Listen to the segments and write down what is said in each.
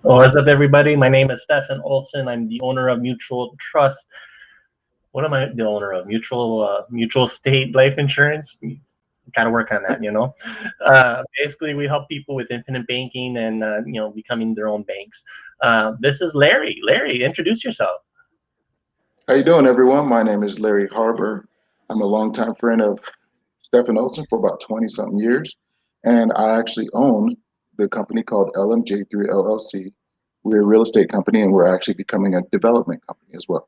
What's up, everybody? My name is Stefan Olson. I'm the owner of Mutual Trust. What am I the owner of? Mutual State Life Insurance. Got to work on that. Basically, we help people with infinite banking and becoming their own banks. This is Larry. Larry, introduce yourself. How you doing, everyone? My name is Larry Harbour. I'm a longtime friend of Stefan Olson for about 20-something years, and I actually own the company called LMJ3 LLC. We're a real estate company, and we're actually becoming a development company as well.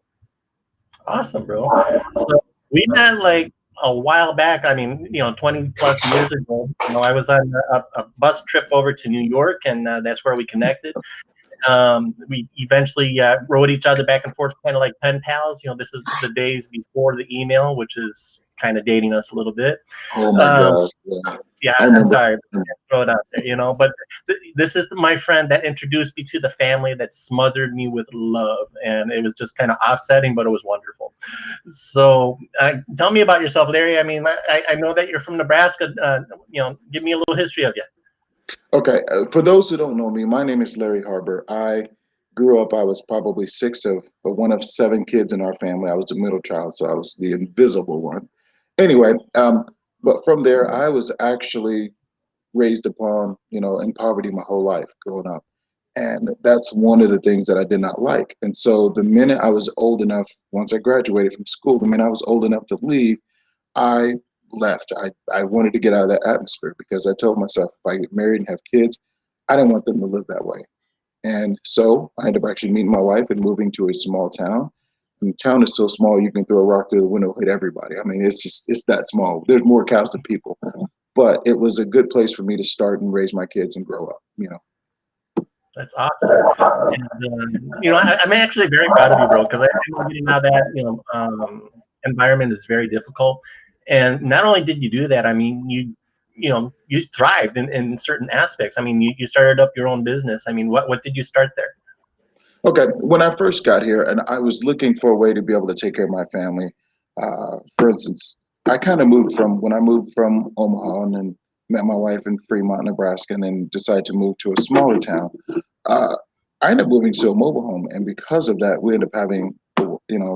Awesome, bro. So we met like a while back. I mean, 20 plus years ago. I was on a bus trip over to New York, and that's where we connected. We eventually wrote each other back and forth, kind of like pen pals. This is the days before the email, which is kind of dating us a little bit. Oh my gosh! Yeah, I'm sorry, throw it out there. But this is my friend that introduced me to the family that smothered me with love, and it was just kind of offsetting, but it was wonderful. So, tell me about yourself, Larry. I mean, I know that you're from Nebraska. Give me a little history of you. Okay, for those who don't know me, my name is Larry Harbour. I grew up, I was probably six of one of seven kids in our family. I was the middle child, so I was the invisible one. Anyway, but from there, I was actually raised upon, in poverty my whole life growing up. And that's one of the things that I did not like. And so the minute I was old enough, once I graduated from school, the minute I was old enough to leave, I left. I wanted to get out of that atmosphere because I told myself if I get married and have kids, I didn't want them to live that way. And so I ended up actually meeting my wife and moving to a small town. And the town is so small you can throw a rock through the window, hit everybody. I mean, it's that small. There's more cows than people. But it was a good place for me to start and raise my kids and grow up, That's awesome. And, I'm actually very proud of you, bro, because I know getting out of that, environment is very difficult. And not only did you do that, I mean, you thrived in certain aspects. I mean, you started up your own business. I mean, what did you start there? Okay, when I first got here and I was looking for a way to be able to take care of my family, for instance, when I moved from Omaha and then met my wife in Fremont, Nebraska, and then decided to move to a smaller town. Uh, I ended up moving to a mobile home, and because of that, we ended up having,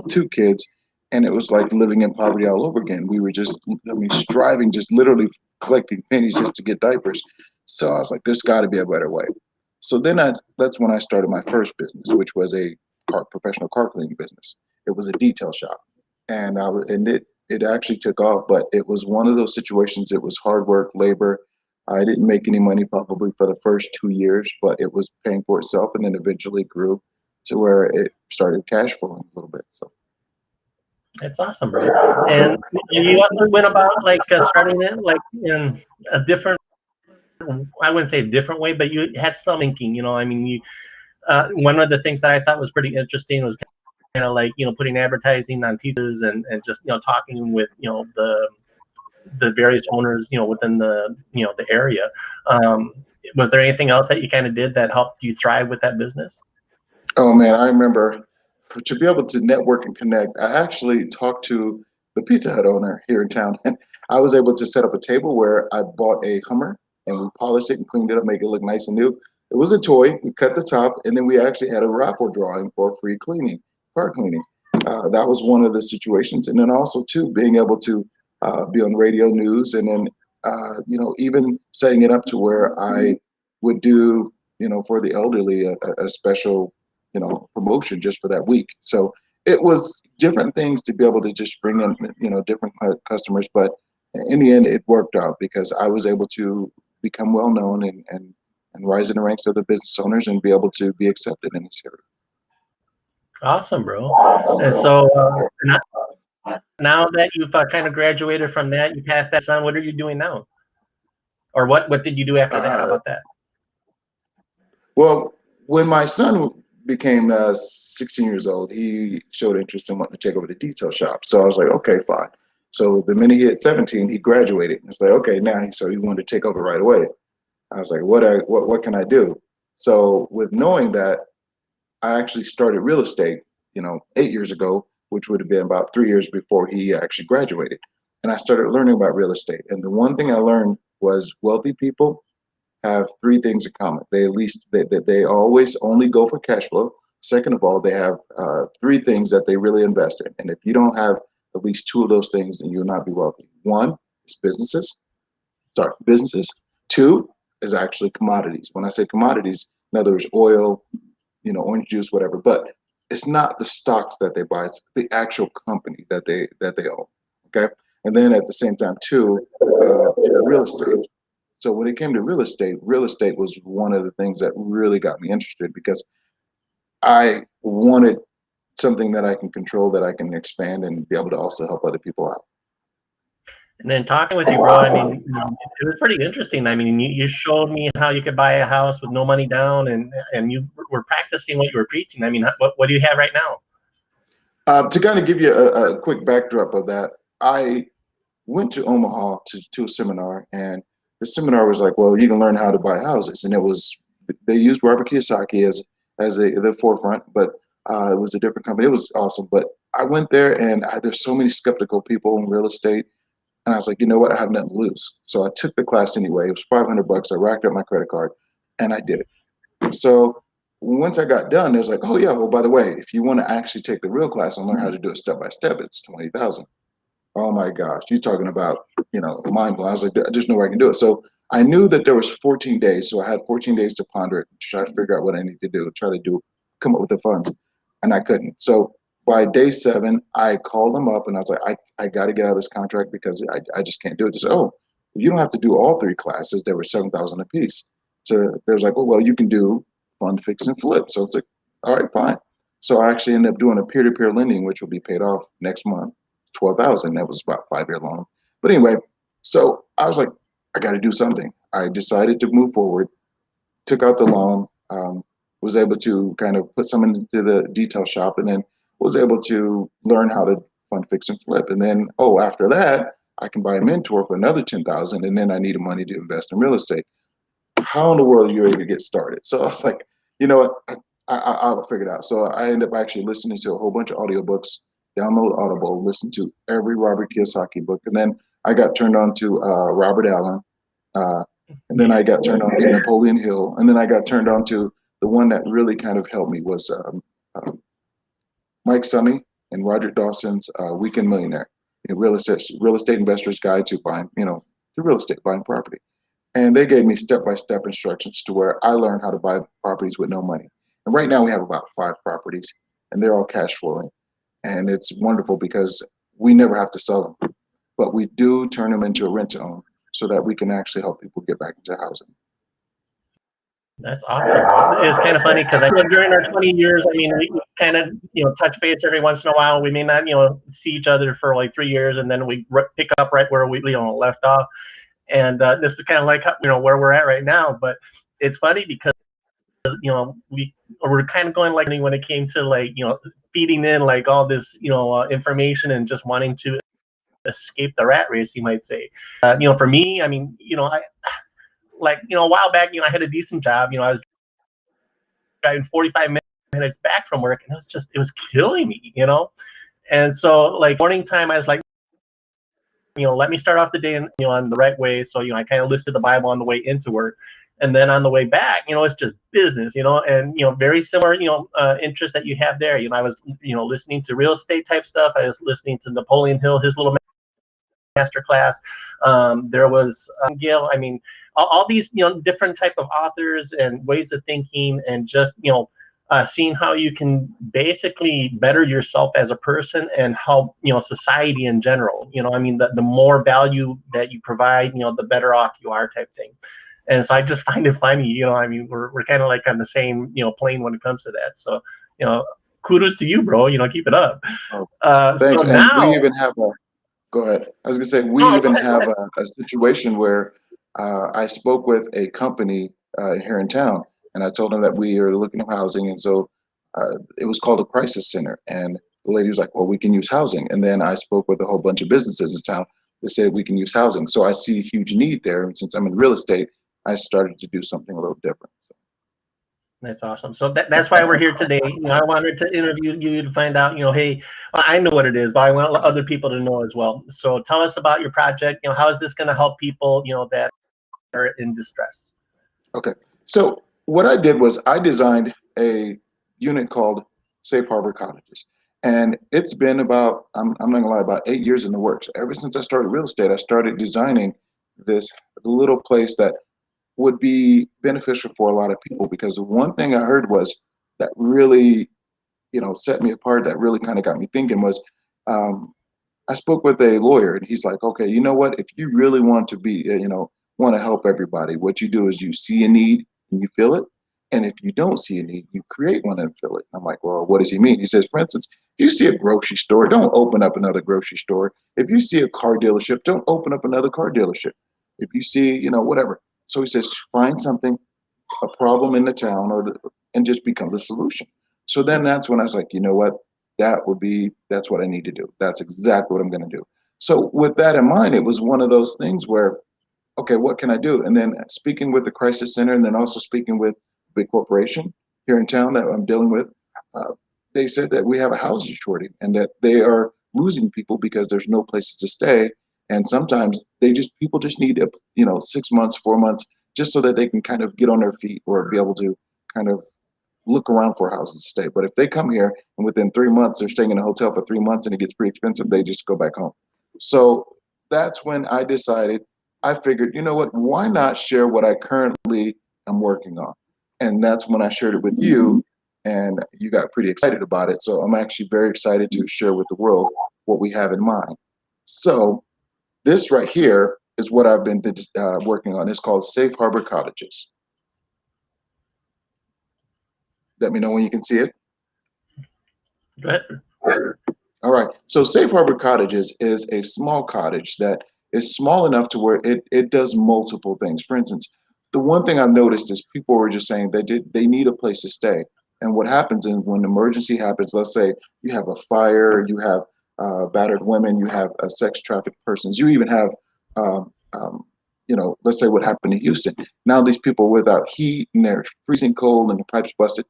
two kids, and it was like living in poverty all over again. We were just, striving, just literally collecting pennies just to get diapers. So I was like, there's got to be a better way. So then that's when I started my first business, which was a professional car cleaning business. It was a detail shop, and it actually took off. But it was one of those situations. It was hard work, labor. I didn't make any money probably for the first 2 years, but it was paying for itself, and then eventually grew to where it started cash flowing a little bit. So That's awesome, bro. And you also went about like starting it like in a different, I wouldn't say a different way, but you had some thinking. I mean, one of the things that I thought was pretty interesting was kind of like putting advertising on pizzas and just talking with the various owners within the area. Was there anything else that you kind of did that helped you thrive with that business? oh man, I remember to be able to network and connect, I actually talked to the Pizza Hut owner here in town. And I was able to set up a table where I bought a Hummer and we polished it and cleaned it up, make it look nice and new. It was a toy. We cut the top, and then we actually had a raffle drawing for free car cleaning. That was one of the situations. And then also too, being able to be on radio news, and then even setting it up to where I would do for the elderly a special promotion just for that week. So it was different things to be able to just bring in different customers, but in the end it worked out because I was able to become well known and rise in the ranks of the business owners and be able to be accepted in this area. Awesome, bro. And so now that you've kind of graduated from that, you passed that on, what are you doing now? Or what did you do after that? How Uh, about that? well, when my son became 16 years old, he showed interest in wanting to take over the detail shop. So I was like, okay, fine. So the minute he hit 17, he graduated. It's like, okay, now so he wanted to take over right away. I was like, what can I do? So with knowing that, I actually started real estate, 8 years ago, which would have been about 3 years before he actually graduated. And I started learning about real estate. And the one thing I learned was wealthy people have three things in common. They at least they always only go for cash flow. Second of all, they have three things that they really invest in. And if you don't have at least two of those things, then you'll not be wealthy. One is businesses. Sorry, businesses. Two is actually commodities. When I say commodities, in other words, oil, orange juice, whatever. But it's not the stocks that they buy; it's the actual company that they own. Okay, and then at the same time too, real estate. So when it came to real estate was one of the things that really got me interested because I wanted something that I can control, that I can expand, and be able to also help other people out. And then talking with you, bro, I mean, it was pretty interesting. I mean, you showed me how you could buy a house with no money down, and you were practicing what you were preaching. I mean, what do you have right now? To kind of give you a quick backdrop of that, I went to Omaha to a seminar, and the seminar was like, well, you can learn how to buy houses, and it was they used Robert Kiyosaki as the forefront, but it was a different company. It was awesome, but I went there, and there's so many skeptical people in real estate, and I was like, you know what, I have nothing to lose, so I took the class anyway. It was $500. I racked up my credit card, and I did it. So once I got done, it was like, oh yeah, well by the way, if you want to actually take the real class and learn how to do it step by step, it's 20,000. Oh my gosh, you're talking about, mind blowing. I was like, there's no way I can do it. So I knew that there was 14 days. So I had 14 days to ponder it, try to figure out what I need to do, come up with the funds. And I couldn't. So by day 7, I called them up and I was like, I got to get out of this contract because I just can't do it. They said, oh, you don't have to do all 3 classes. There were 7,000 a piece. So there's like, well, you can do fund, fix, and flip. So it's like, all right, fine. So I actually ended up doing a peer-to-peer lending, which will be paid off next month. 12,000. That was about 5-year loan. But anyway, so I was like, I got to do something. I decided to move forward, took out the loan, was able to kind of put some into the detail shop, and then was able to learn how to fund, fix, and flip. And then, after that, I can buy a mentor for another 10,000, and then I needed money to invest in real estate. How in the world are you able to get started? So I was like, you know what, I'll figure it out. So I ended up actually listening to a whole bunch of audiobooks, download Audible, listen to every Robert Kiyosaki book, and then I got turned on to Robert Allen, uh, and then I got turned on to Napoleon Hill, and then I got turned on to the one that really kind of helped me was Mike Summey and Roger Dawson's Weekend Millionaire, real estate investor's guide to buying, to real estate, buying property. And they gave me step-by-step instructions to where I learned how to buy properties with no money. And right now we have about 5 properties, and they're all cash flowing. And it's wonderful because we never have to sell them, but we do turn them into a rent to own so that we can actually help people get back into housing. That's awesome, bro. It's kind of funny because during our 20 years, I mean, we kind of, touch base every once in a while. We may not, see each other for like 3 years, and then we pick up right where we, left off. And this is kind of like, where we're at right now. But it's funny because, we're kind of going like when it came to like, feeding in like all this, information and just wanting to escape the rat race, you might say. For me, I mean, I like, a while back, I had a decent job. I was driving 45 minutes back from work, and it was killing me. And so like morning time, I was like, let me start off the day on the right way. So, I kind of listed the Bible on the way into work. And then on the way back, it's just business, and, very similar, interest that you have there. I was, listening to real estate type stuff. I was listening to Napoleon Hill, his little master class. There was Gil. I mean, all these, different type of authors and ways of thinking, and just, seeing how you can basically better yourself as a person and help, society in general. I mean, the more value that you provide, the better off you are, type thing. And so I just find it funny, I mean, we're kind of like on the same, plane when it comes to that. So, you know, kudos to you, bro. Keep it up. Oh, So thanks. And we now, even have a, go ahead. I was gonna say, we no, go even ahead, go have ahead. a situation where I spoke with a company here in town, and I told them that we are looking at housing, and so it was called a crisis center, and the lady was like, "Well, we can use housing." And then I spoke with a whole bunch of businesses in town. They said we can use housing, so I see a huge need there. And since I'm in real estate, I started to do something a little different. That's awesome. So that's why we're here today. I wanted to interview you to find out, hey, well, I know what it is, but I want other people to know as well. So tell us about your project. How is this going to help people, that are in distress? Okay. So what I did was I designed a unit called Safe Harbor Cottages. And it's been about, I'm not gonna lie, about 8 years in the works. Ever since I started real estate, I started designing this little place that would be beneficial for a lot of people, because the one thing I heard was that really, set me apart, that really kind of got me thinking was, um, I spoke with a lawyer, and he's like, okay, you know what? If you really want to be, want to help everybody, what you do is you see a need and you fill it. And if you don't see a need, you create one and fill it. I'm like, well, what does he mean? He says, for instance, if you see a grocery store, don't open up another grocery store. If you see a car dealership, don't open up another car dealership. If you see, whatever. So he says, find something, a problem in the town, and just become the solution. So then that's when I was like, you know what? That's what I need to do. That's exactly what I'm going to do. So with that in mind, it was one of those things where, okay, what can I do? And then speaking with the crisis center, and then also speaking with a big corporation here in town that I'm dealing with, uh, they said that we have a housing shortage and that they are losing people because there's no places to stay. And sometimes people just need, 6 months, 4 months, just so that they can kind of get on their feet or be able to kind of look around for houses to stay. But if they come here and within 3 months they're staying in a hotel for 3 months and it gets pretty expensive, they just go back home. So that's when I decided, I figured, you know what, why not share what I currently am working on? And that's when I shared it with you, and you got pretty excited about it. So I'm actually very excited to share with the world what we have in mind. So this right here is what I've been working on. It's called Safe Harbor Cottages. Let me know when you can see it. Go ahead. All right. So Safe Harbor Cottages is a small cottage that is small enough to where it does multiple things. For instance, the one thing I've noticed is people were just saying they need a place to stay. And what happens is when an emergency happens, let's say you have a fire, you have battered women, you have sex trafficked persons, you even have, let's say what happened in Houston. Now these people without heat and they're freezing cold and the pipes busted.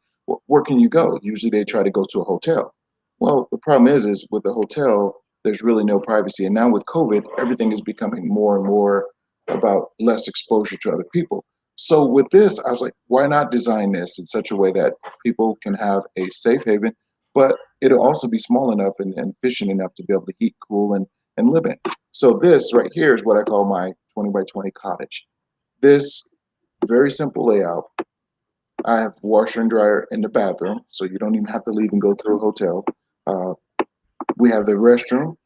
Where can you go? Usually they try to go to a hotel. Well, the problem is with the hotel, there's really no privacy. And now with COVID, everything is becoming more and more about less exposure to other people. So with this, I was like, why not design this in such a way that people can have a safe haven, but it'll also be small enough and efficient enough to be able to heat, cool, and live in. So this right here is what I call my 20 by 20 cottage. This very simple layout. I have washer and dryer in the bathroom, so you don't even have to leave and go through a hotel. Uh, we have the restroom,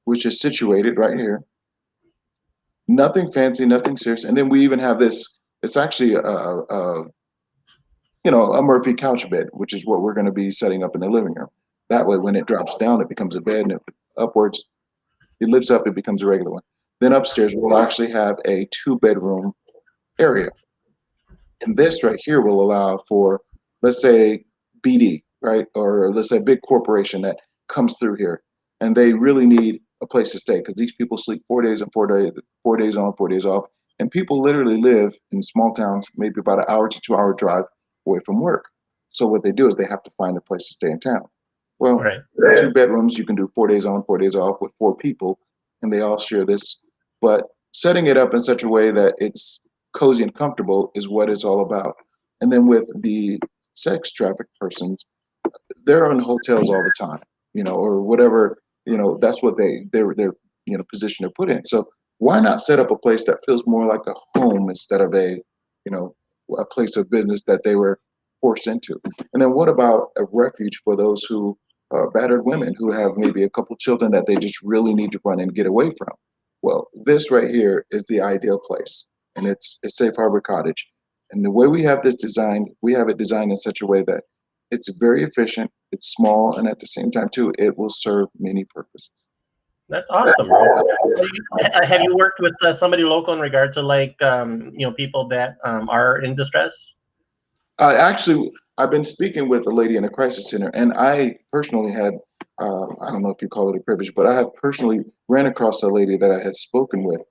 which is situated right here. Nothing fancy, nothing serious. And then we even have this. It's actually a Murphy couch bed, which is what we're going to be setting up in the living room. That way, when it drops down, it becomes a bed, and upwards, it lifts up, it becomes a regular one. Then upstairs, we'll actually have a 2 bedroom area. And this right here will allow for, let's say, BD, right? Or let's say a big corporation that comes through here and they really need a place to stay because these people sleep 4 days and 4 days, 4 days on, 4 days off. And people literally live in small towns, maybe about an hour to 2 hour drive away from work. So what they do is they have to find a place to stay in town. Well, Right. 2 bedrooms, you can do 4 days on, 4 days off with 4 people, and they all share this. But setting it up in such a way that it's cozy and comfortable is what it's all about. And then with the sex trafficked persons, they're in hotels all the time, or whatever, that's what their position they're put in. So why not set up a place that feels more like a home instead of you know, a place of business that they were forced into? And then what about a refuge for those who are battered women who have maybe a couple children that they just really need to run and get away from? Well, this right here is the ideal place, and it's a Safe Harbor Cottage. And the way we have this designed, we have it designed in such a way that It's very efficient, it's small, and at the same time too, it will serve many purposes. That's awesome, bro. So have you worked with somebody local in regard to like people that are in distress? Actually, I've been speaking with a lady in a crisis center, and I personally had, I don't know if you call it a privilege, but I have personally ran across a lady that I had spoken with,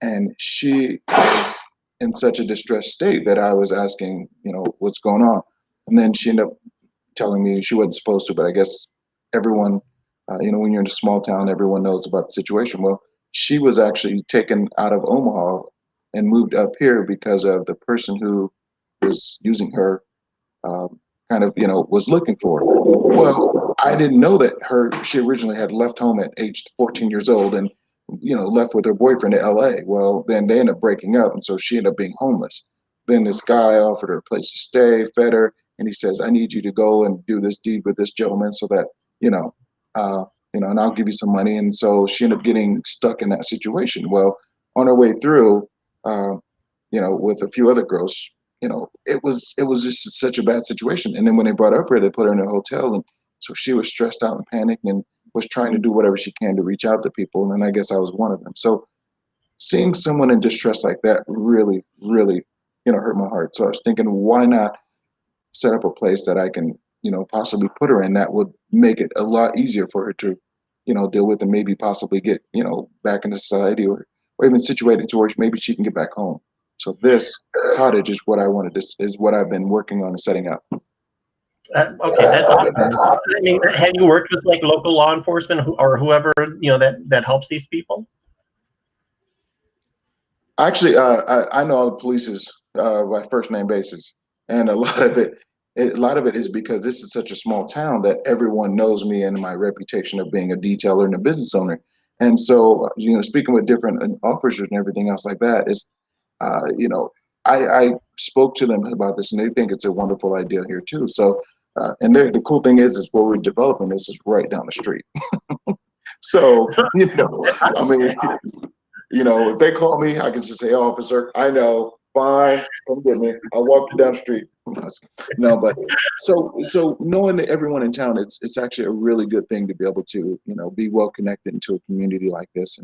and she was in such a distressed state that I was asking, what's going on? And then she ended up telling me she wasn't supposed to, but I guess everyone, when you're in a small town, everyone knows about the situation. Well, she was actually taken out of Omaha and moved up here because of the person who was using her, kind of, was looking for her. Well, I didn't know that she originally had left home at age 14 years old and, left with her boyfriend to LA. Well, then they ended up breaking up. And so she ended up being homeless. Then this guy offered her a place to stay, fed her, and he says, I need you to go and do this deed with this gentleman so that, you know, uh, and I'll give you some money. And so she ended up getting stuck in that situation. Well, on her way through, uh, with a few other girls, it was just such a bad situation. And then when they brought her up here, they put her in a hotel, and so she was stressed out and panicked and was trying to do whatever she can to reach out to people. And then I guess I was one of them. So seeing someone in distress like that really, really, hurt my heart. So I was thinking, why not set up a place that I can, possibly put her in that would make it a lot easier for her to, deal with and maybe possibly get, back into society or even situated to where maybe she can get back home. So this cottage is what I wanted. This is what I've been working on and setting up. Okay, that's awesome. I mean, have you worked with like local law enforcement or whoever that helps these people? Actually, I know all the police's by first name basis, and a lot of it is because this is such a small town that everyone knows me and my reputation of being a detailer and a business owner. And so, speaking with different officers and everything else like that is, uh, you know, I spoke to them about this, and they think it's a wonderful idea here too. So, and the cool thing is where we're developing this is right down the street. So, So, I mean, if they call me, I can just say, "Oh, officer, I know, fine, come get me. I'll walk you down the street." No, but so knowing that everyone in town, it's actually a really good thing to be able to, be well connected into a community like this,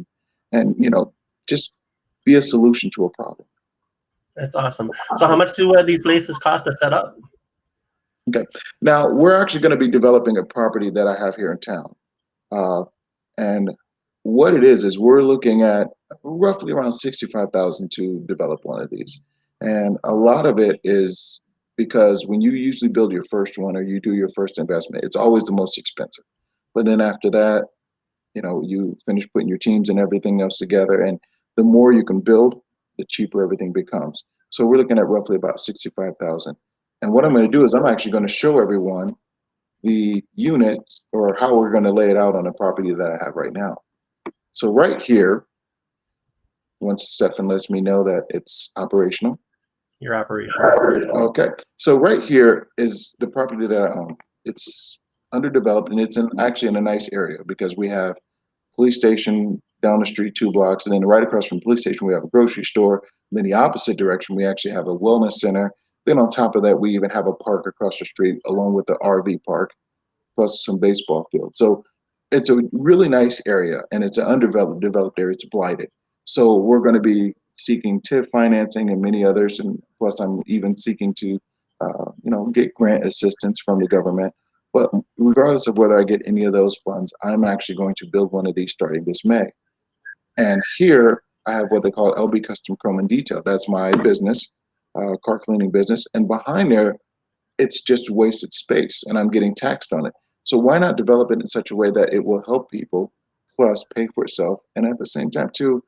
and just be a solution to a problem. that's awesome. So how much do these places cost to set up? Okay, now we're actually going to be developing a property that I have here in town. Uh, And what it is we're looking at roughly around 65,000 to develop one of these. And a lot of it is because when you usually build your first one or you do your first investment, it's always the most expensive. But then after that, you finish putting your teams and everything else together. And the more you can build, the cheaper everything becomes. So we're looking at roughly about 65,000. And what I'm going to do is I'm actually going to show everyone the units or how we're going to lay it out on the property that I have right now. So right here, once Stefan lets me know that it's operational. Your operation. Okay. So right here is the property that I own. It's underdeveloped and it's actually in a nice area because we have police station down the street 2 blocks, and then right across from the police station we have a grocery store. And then the opposite direction we actually have a wellness center. Then on top of that we even have a park across the street along with the RV park plus some baseball fields. So it's a really nice area and it's an developed area. It's blighted. So we're going to be seeking TIF financing and many others. And plus I'm even seeking to, get grant assistance from the government. But regardless of whether I get any of those funds, I'm actually going to build one of these starting this May. And here I have what they call LB Custom Chrome and Detail. That's my business, car cleaning business. And behind there, it's just wasted space and I'm getting taxed on it. So why not develop it in such a way that it will help people plus pay for itself and at the same time too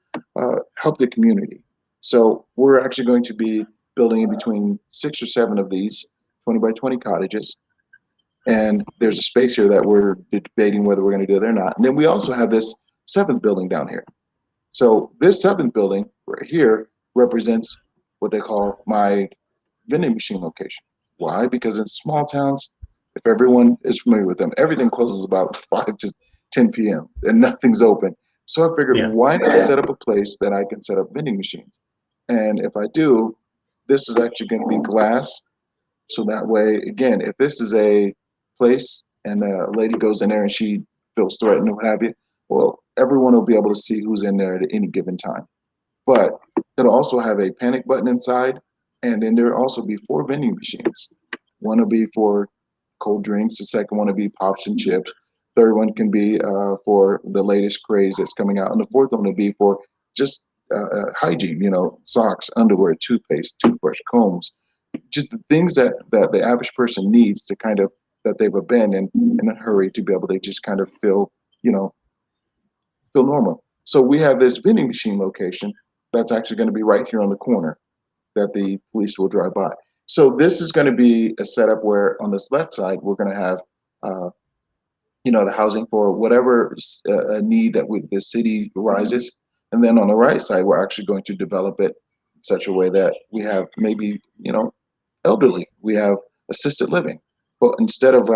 help the community. So we're actually going to be building in between 6 or 7 of these 20 by 20 cottages. And there's a space here that we're debating whether we're going to do it or not. And then we also have this 7th building down here. So this 7th building right here represents what they call my vending machine location. Why? Because in small towns, if everyone is familiar with them, everything closes about 5 to 10 p.m. and nothing's open. So I figured, Yeah. why not set up a place that I can set up vending machines? And if I do, this is actually going to be glass So that way, again, if this is a place and a lady goes in there and she feels threatened or what have you, well, everyone will be able to see who's in there at any given time. But it'll also have a panic button inside, and then there'll also be 4 vending machines. One will be for cold drinks. The second one will be pops and chips. Third one can be for the latest craze that's coming out, and the fourth one will be for just hygiene. You know, socks, underwear, toothpaste, toothbrush, combs, just the things that the average person needs to kind of that they've abandoned in a hurry to be able to just kind of feel, you know, feel normal. So we have this vending machine location that's actually going to be right here on the corner that the police will drive by. So this is going to be a setup where on this left side we're going to have, uh, you know, the housing for whatever need that the city rises, and then on the right side we're actually going to develop it in such a way that we have maybe, you know, elderly, we have assisted living, but instead of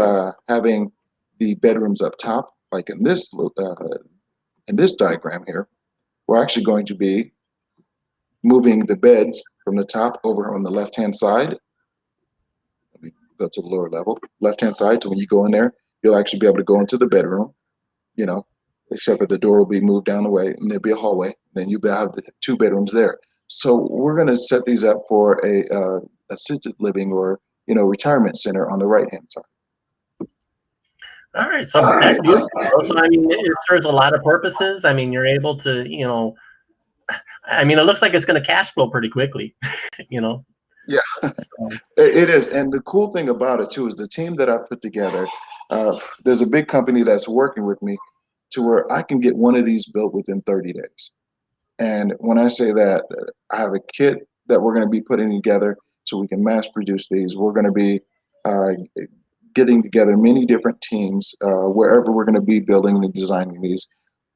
having the bedrooms up top like in this diagram here, we're actually going to be moving the beds from the top over on the left-hand side. Let me go to the lower level, left-hand side. So when you go in there, you'll actually be able to go into the bedroom, you know, except for the door will be moved down the way and there'll be a hallway. Then you'll have the 2 bedrooms there. So we're going to set these up for a assisted living or, you know, retirement center on the right-hand side. All right, so that's beautiful. So I mean, it serves a lot of purposes. I mean, you're able to, you know, I mean, it looks like it's going to cash flow pretty quickly, you know. Yeah, So, it is. And the cool thing about it too is the team that I put together. There's a big company that's working with me to where I can get one of these built within 30 days. And when I say that, I have a kit that we're going to be putting together so we can mass produce these. We're going to be uh, getting together many different teams wherever we're going to be building and designing these.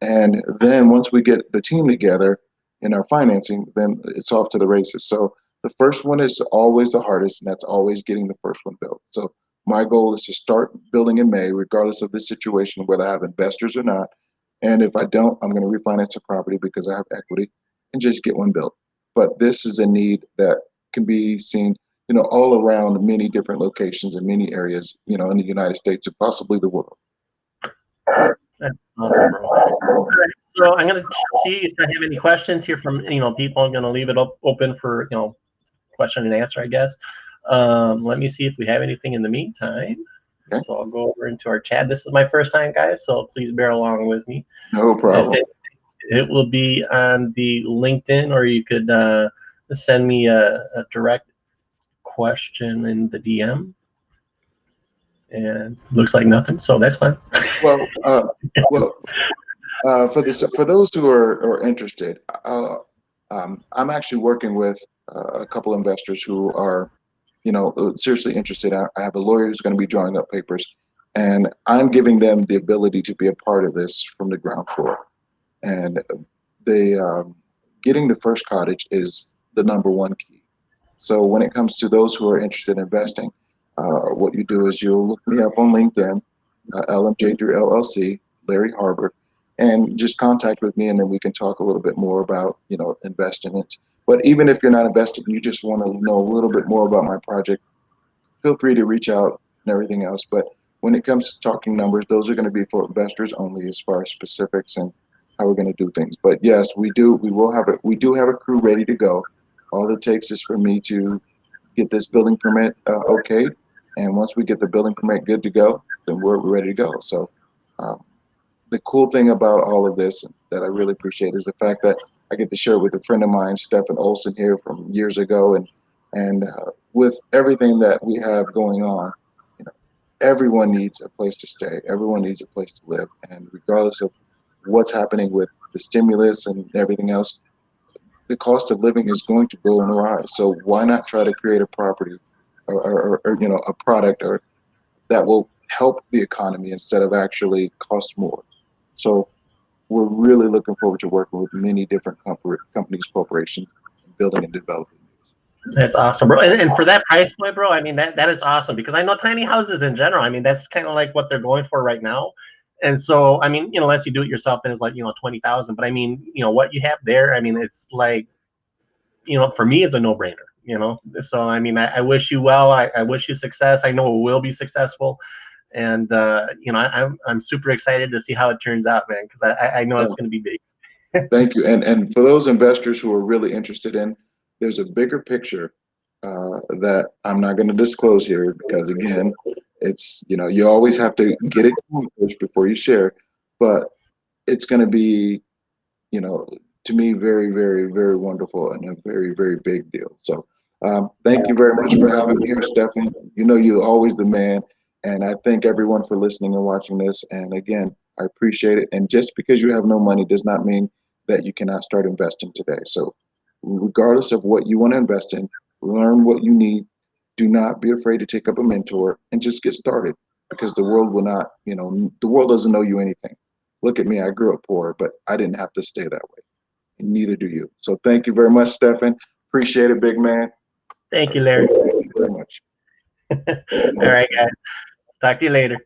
And then once we get the team together in our financing, then it's off to the races. So the first one is always the hardest, and that's always getting the first one built. So my goal is to start building in May, regardless of the situation, whether I have investors or not. And if I don't, I'm going to refinance the property because I have equity and just get one built. But this is a need that can be seen, you know, all around many different locations in many areas, you know, in the United States and possibly the world. that's awesome, bro. All right, so I'm going to see if I have any questions here from, you know, people. I'm going to leave it open for, you know, question and answer, I guess. Let me see if we have anything in the meantime. Okay, So I'll go over into our chat. This is my first time, guys, so please bear along with me. no If problem. it will be on the LinkedIn, or you could send me a direct question in the DM. And looks like nothing, so that's fine. Well, well, for those who are interested, I'm actually working with a couple investors who are, you know, seriously interested. I have a lawyer who's going to be drawing up papers, and I'm giving them the ability to be a part of this from the ground floor. And the getting the first cottage is the #1 key. So when it comes to those who are interested in investing, what you do is you'll look me up on LinkedIn, LMJ3 LLC, Larry Harbour, and just contact with me, and then we can talk a little bit more about, you know, investments. But even if you're not investing, you just want to know a little bit more about my project, feel free to reach out and everything else. But when it comes to talking numbers, those are going to be for investors only as far as specifics and how we're going to do things. But yes, we do have a crew ready to go. All it takes is for me to get this building permit okayed. And once we get the building permit good to go, then we're ready to go. So um, the cool thing about all of this that I really appreciate is the fact that I get to share it with a friend of mine, Stephen Olson, here from years ago, and with everything that we have going on, you know, everyone needs a place to stay. Everyone needs a place to live, and regardless of what's happening with the stimulus and everything else, the cost of living is going to go on the rise. So why not try to create a property or you know, a product or that will help the economy instead of actually cost more. So we're really looking forward to working with many different companies, corporations, building and developing these. That's awesome, bro. And for that price point, bro, I mean that is awesome, because I know tiny houses in general. I mean, that's kind of like what they're going for right now. And so, I mean, you know, unless you do it yourself, then it's like, you know, 20,000. But I mean, you know, what you have there, I mean, it's like, you know, for me, it's a no brainer. So I mean, I wish you well. I wish you success. I know it will be successful, and I'm super excited to see how it turns out, man, because I know it's going to be big. Thank you. And for those investors who are really interested in, there's a bigger picture that I'm not going to disclose here because again, it's you always have to get it first before you share, but it's going to be you know to me very very very wonderful and a very very big deal. So thank you very much for having me here, Stephanie. You're always the man, and I thank everyone for listening and watching this. And again, I appreciate it. And just because you have no money does not mean that you cannot start investing today. So regardless of what you want to invest in, learn what you need. Do not be afraid to take up a mentor and just get started because the world will not, the world doesn't know you anything. Look at me, I grew up poor, but I didn't have to stay that way. And neither do you. So thank you very much, Stefan. Appreciate it, big man. Thank you, Larry. Thank you very much. All right, guys. Talk to you later.